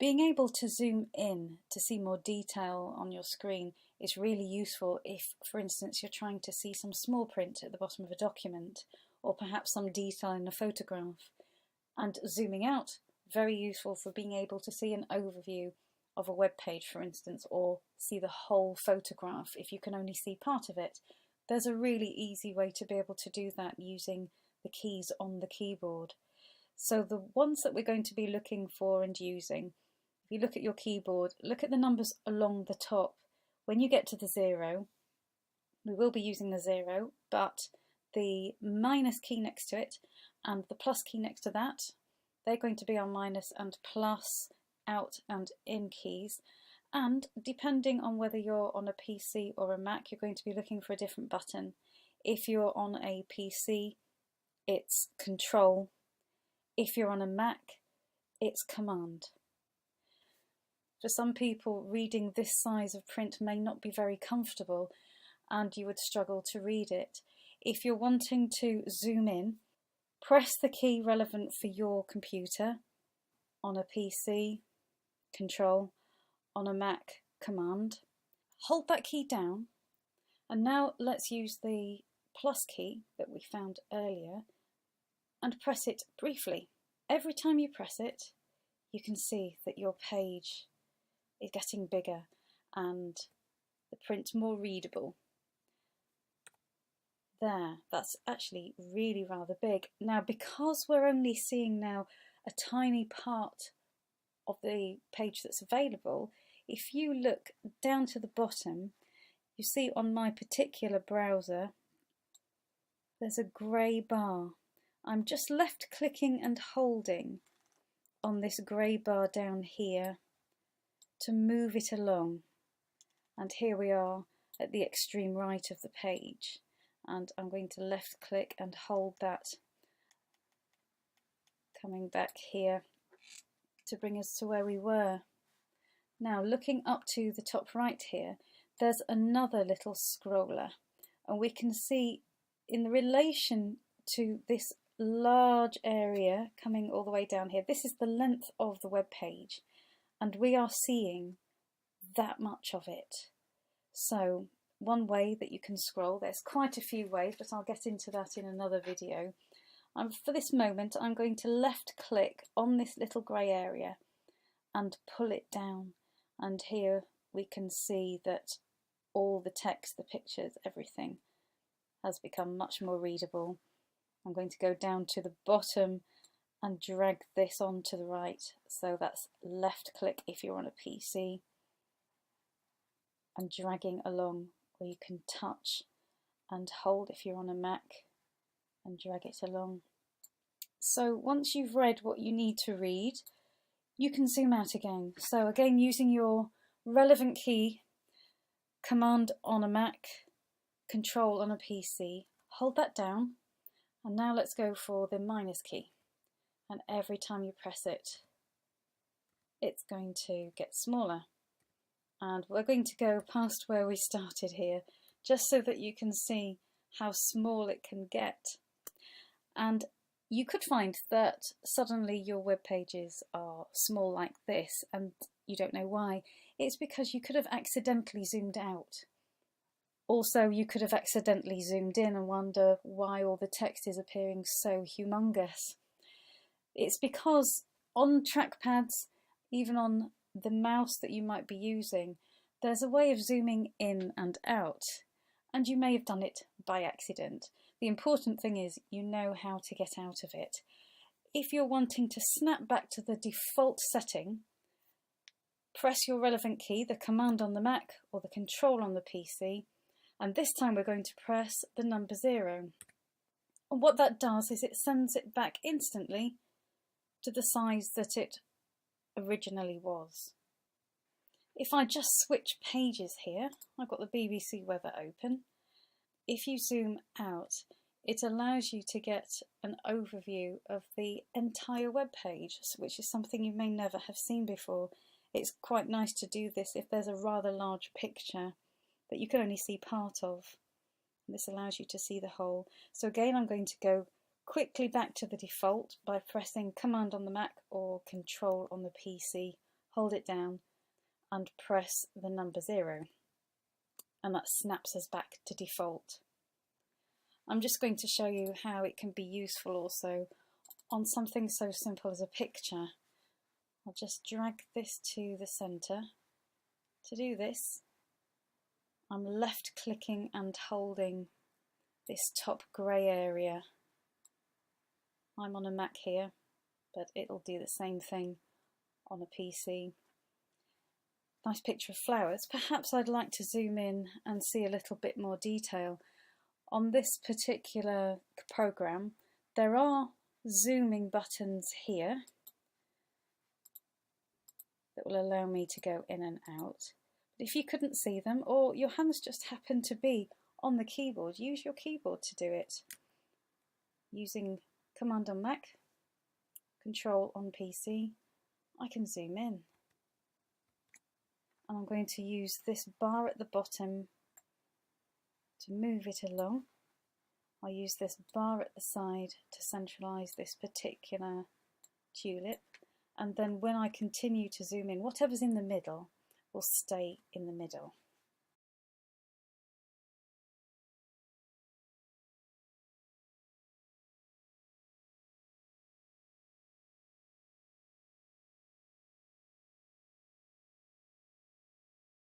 Being able to zoom in to see more detail on your screen is really useful if, for instance, you're trying to see some small print at the bottom of a document, or perhaps some detail in a photograph. And zooming out, very useful for being able to see an overview of a web page, for instance, or see the whole photograph if you can only see part of it. There's a really easy way to be able to do that using the keys on the keyboard. So the ones that we're going to be looking for and using, if you look at your keyboard, look at the numbers along the top. When you get to the 0, we will be using the 0, but the minus key next to it and the plus key next to that, they're going to be our minus and plus out and in keys. And depending on whether you're on a PC or a Mac, you're going to be looking for a different button. If you're on a PC, it's Control. If you're on a Mac, it's Command. For some people, reading this size of print may not be very comfortable and you would struggle to read it. If you're wanting to zoom in, press the key relevant for your computer. On a PC, Control. On a Mac, Command. Hold that key down, and now let's use the plus key that we found earlier and press it briefly. Every time you press it, you can see that your page is getting bigger and the print more readable. There, that's actually really rather big. Now, because we're only seeing now a tiny part of the page that's available, if you look down to the bottom, you see on my particular browser, there's a grey bar. I'm just left clicking and holding on this grey bar down here to move it along. And here we are at the extreme right of the page. And I'm going to left click and hold that, coming back here to bring us to where we were. Now, looking up to the top right here, there's another little scroller, and we can see in relation to this large area coming all the way down here, this is the length of the web page, and we are seeing that much of it. So one way that you can scroll, there's quite a few ways, but I'll get into that in another video. For this moment, I'm going to left click on this little grey area and pull it down. And here we can see that all the text, the pictures, everything has become much more readable. I'm going to go down to the bottom and drag this on to the right. So that's left click if you're on a PC, and dragging along, or you can touch and hold if you're on a Mac and drag it along. So once you've read what you need to read, you can zoom out again. So again, using your relevant key, Command on a Mac, Control on a PC, hold that down, and now let's go for the minus key. And every time you press it, it's going to get smaller. And we're going to go past where we started here, just so that you can see how small it can get. And you could find that suddenly your web pages are small like this and you don't know why. It's because you could have accidentally zoomed out. Also, you could have accidentally zoomed in and wonder why all the text is appearing so humongous. It's because on trackpads, even on the mouse that you might be using, there's a way of zooming in and out, and you may have done it by accident. The important thing is you know how to get out of it. If you're wanting to snap back to the default setting, press your relevant key, the Command on the Mac or the Control on the PC, and this time we're going to press the number 0. And what that does is it sends it back instantly to the size that it originally was. If I just switch pages here, I've got the BBC weather open. If you zoom out, it allows you to get an overview of the entire web page, which is something you may never have seen before. It's quite nice to do this if there's a rather large picture that you can only see part of. This allows you to see the whole. So again, I'm going to go quickly back to the default by pressing Command on the Mac or Control on the PC hold it down and press the number 0, and that snaps us back to default. I'm just going to show you how it can be useful also on something so simple as a picture. I'll just drag this to the centre. To do this, I'm left clicking and holding this top grey area. I'm on a Mac here, but it'll do the same thing on a PC. Nice picture of flowers. Perhaps I'd like to zoom in and see a little bit more detail. On this particular program, there are zooming buttons here that will allow me to go in and out. But if you couldn't see them, or your hands just happen to be on the keyboard, use your keyboard to do it. Using Command on Mac, Control on PC, I can zoom in. And I'm going to use this bar at the bottom to move it along. I'll use this bar at the side to centralise this particular tulip, and then when I continue to zoom in, whatever's in the middle will stay in the middle.